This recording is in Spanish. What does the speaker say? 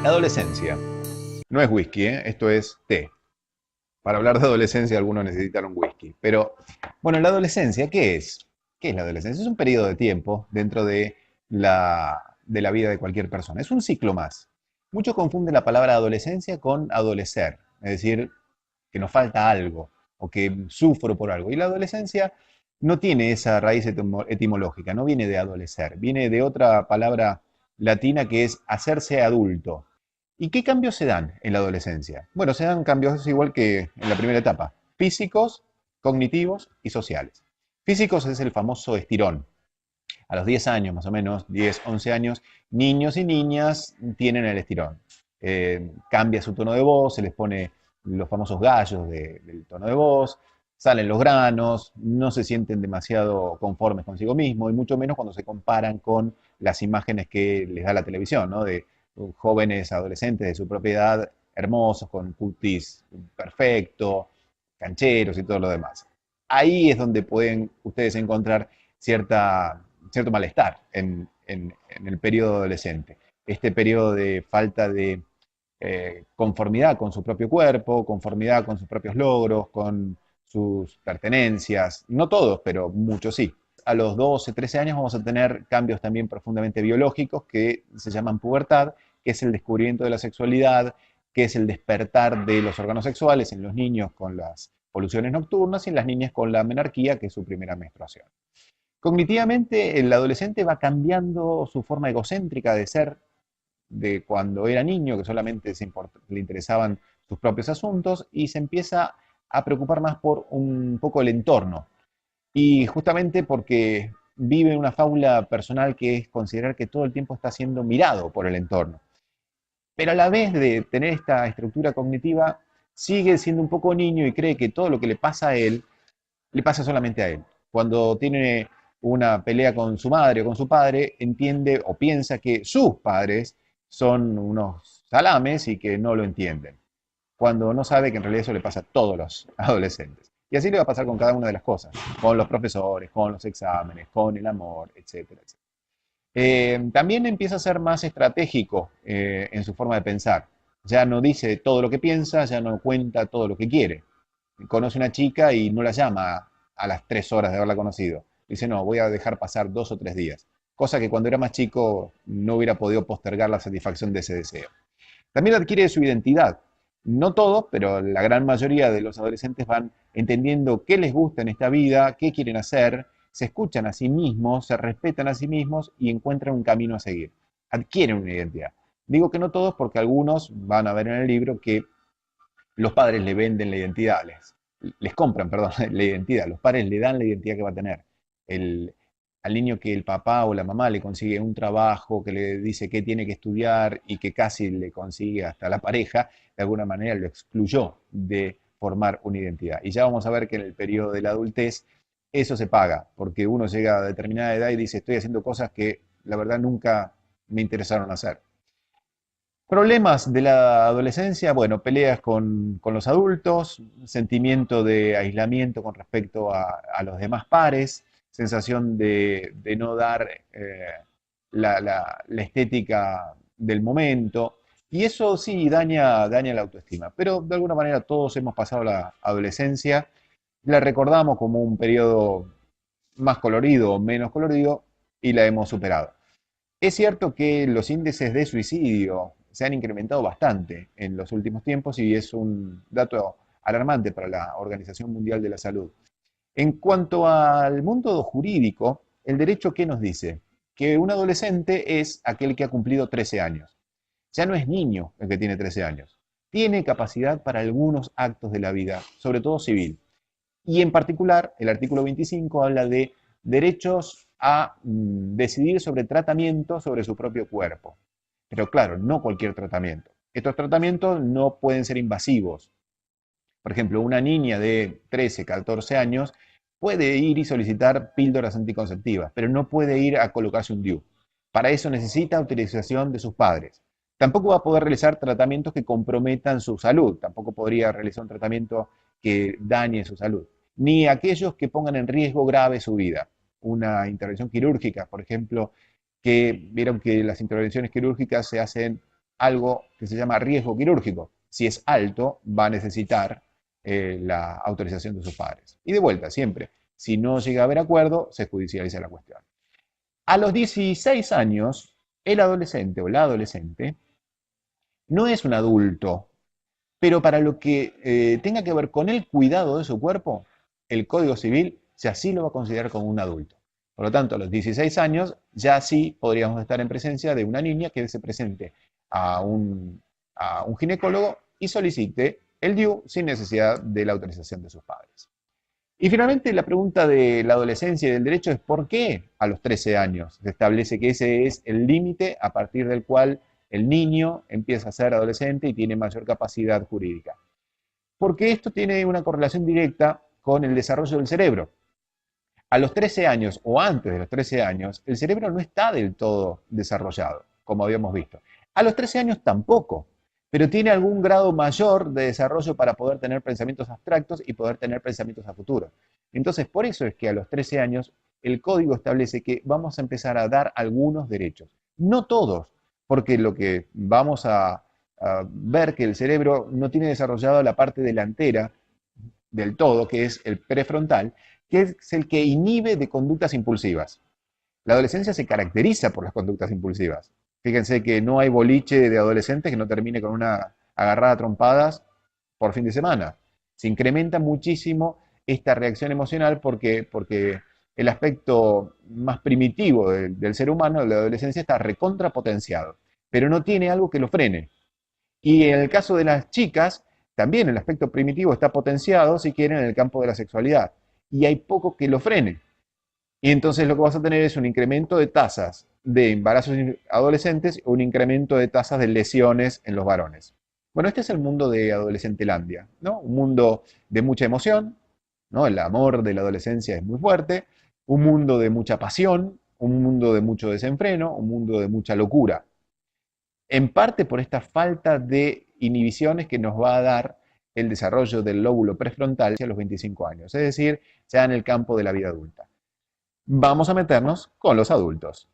La adolescencia no es whisky, ¿eh? Esto es té. Para hablar de adolescencia algunos necesitan un whisky. Pero, bueno, la adolescencia, ¿qué es? ¿Qué es la adolescencia? Es un periodo de tiempo dentro de la vida de cualquier persona. Es un ciclo más. Muchos confunden la palabra adolescencia con adolecer, es decir, que nos falta algo o que sufro por algo. Y la adolescencia no tiene esa raíz etimológica, no viene de adolecer, viene de otra palabra latina que es hacerse adulto. ¿Y qué cambios se dan en la adolescencia? Bueno, se dan cambios igual que en la primera etapa, físicos, cognitivos y sociales. Físicos es el famoso estirón. A los 10 años, más o menos, 10, 11 años, niños y niñas tienen el estirón. Cambia su tono de voz, se les pone los famosos gallos del tono de voz, salen los granos, no se sienten demasiado conformes consigo mismos, y mucho menos cuando se comparan con las imágenes que les da la televisión, ¿no? De jóvenes adolescentes de su propia edad, hermosos, con cutis perfecto, cancheros y todo lo demás. Ahí es donde pueden ustedes encontrar cierto malestar en el periodo adolescente. Este periodo de falta de conformidad con su propio cuerpo, conformidad con sus propios logros, con sus pertenencias, no todos, pero muchos sí. A los 12, 13 años vamos a tener cambios también profundamente biológicos que se llaman pubertad, que es el descubrimiento de la sexualidad, que es el despertar de los órganos sexuales en los niños con las poluciones nocturnas y en las niñas con la menarquía, que es su primera menstruación. Cognitivamente, el adolescente va cambiando su forma egocéntrica de ser de cuando era niño, que solamente le interesaban sus propios asuntos, y se empieza a preocupar más por un poco el entorno. Y justamente porque vive una fábula personal que es considerar que todo el tiempo está siendo mirado por el entorno. Pero a la vez de tener esta estructura cognitiva, sigue siendo un poco niño y cree que todo lo que le pasa a él, le pasa solamente a él. Cuando tiene una pelea con su madre o con su padre, entiende o piensa que sus padres son unos salames y que no lo entienden, cuando no sabe que en realidad eso le pasa a todos los adolescentes. Y así le va a pasar con cada una de las cosas, con los profesores, con los exámenes, con el amor, etcétera, etcétera. También empieza a ser más estratégico en su forma de pensar. Ya no dice todo lo que piensa, ya no cuenta todo lo que quiere. Conoce una chica y no la llama a las 3 horas de haberla conocido. Dice, no, voy a dejar pasar 2 o 3 días. Cosa que cuando era más chico no hubiera podido postergar la satisfacción de ese deseo. También adquiere su identidad. No todos, pero la gran mayoría de los adolescentes van entendiendo qué les gusta en esta vida, qué quieren hacer, se escuchan a sí mismos, se respetan a sí mismos y encuentran un camino a seguir. Adquieren una identidad. Digo que no todos porque algunos van a ver en el libro que los padres le venden la identidad, les compran, perdón, la identidad, los padres le dan la identidad que va a tener. El, Al niño que el papá o la mamá le consigue un trabajo, que le dice que tiene que estudiar y que casi le consigue hasta la pareja, de alguna manera lo excluyó de formar una identidad. Y ya vamos a ver que en el periodo de la adultez eso se paga, porque uno llega a determinada edad y dice, estoy haciendo cosas que la verdad nunca me interesaron hacer. Problemas de la adolescencia, bueno, peleas con los adultos, sentimiento de aislamiento con respecto a los demás pares, sensación de no dar la estética del momento, y eso sí daña la autoestima, pero de alguna manera todos hemos pasado la adolescencia, la recordamos como un periodo más colorido o menos colorido y la hemos superado. Es cierto que los índices de suicidio se han incrementado bastante en los últimos tiempos y es un dato alarmante para la Organización Mundial de la Salud. En cuanto al mundo jurídico, el derecho, ¿qué nos dice? Que un adolescente es aquel que ha cumplido 13 años. Ya no es niño el que tiene 13 años. Tiene capacidad para algunos actos de la vida, sobre todo civil. Y en particular, el artículo 25 habla de derechos a decidir sobre tratamiento sobre su propio cuerpo. Pero claro, no cualquier tratamiento. Estos tratamientos no pueden ser invasivos. Por ejemplo, una niña de 13, 14 años puede ir y solicitar píldoras anticonceptivas, pero no puede ir a colocarse un DIU. Para eso necesita autorización de sus padres. Tampoco va a poder realizar tratamientos que comprometan su salud. Tampoco podría realizar un tratamiento que dañe su salud. Ni aquellos que pongan en riesgo grave su vida. Una intervención quirúrgica, por ejemplo, que vieron que las intervenciones quirúrgicas se hacen algo que se llama riesgo quirúrgico. Si es alto, va a necesitar la autorización de sus padres. Y de vuelta, siempre, si no llega a haber acuerdo, se judicializa la cuestión. A los 16 años, el adolescente o la adolescente no es un adulto, pero para lo que tenga que ver con el cuidado de su cuerpo, el Código Civil ya sí lo va a considerar como un adulto. Por lo tanto, a los 16 años ya sí podríamos estar en presencia de una niña que se presente a un ginecólogo y solicite el DIU sin necesidad de la autorización de sus padres. Y finalmente la pregunta de la adolescencia y del derecho es ¿por qué a los 13 años? Se establece que ese es el límite a partir del cual el niño empieza a ser adolescente y tiene mayor capacidad jurídica. Porque esto tiene una correlación directa con el desarrollo del cerebro. A los 13 años o antes de los 13 años, el cerebro no está del todo desarrollado, como habíamos visto. A los 13 años tampoco, pero tiene algún grado mayor de desarrollo para poder tener pensamientos abstractos y poder tener pensamientos a futuro. Entonces, por eso es que a los 13 años el código establece que vamos a empezar a dar algunos derechos. No todos, porque lo que vamos a ver que el cerebro no tiene desarrollado la parte delantera del todo, que es el prefrontal, que es el que inhibe de conductas impulsivas. La adolescencia se caracteriza por las conductas impulsivas. Fíjense que no hay boliche de adolescentes que no termine con una agarrada a trompadas por fin de semana. Se incrementa muchísimo esta reacción emocional porque el aspecto más primitivo del ser humano, de la adolescencia, está recontrapotenciado, pero no tiene algo que lo frene. Y en el caso de las chicas, también el aspecto primitivo está potenciado, si quieren, en el campo de la sexualidad. Y hay poco que lo frene. Y entonces lo que vas a tener es un incremento de tasas de embarazos adolescentes o un incremento de tasas de lesiones en los varones. Bueno, este es el mundo de Adolescentelandia, ¿no? Un mundo de mucha emoción, ¿no? El amor de la adolescencia es muy fuerte, un mundo de mucha pasión, un mundo de mucho desenfreno, un mundo de mucha locura. En parte por esta falta de inhibiciones que nos va a dar el desarrollo del lóbulo prefrontal a los 25 años, es decir, ya en el campo de la vida adulta. Vamos a meternos con los adultos.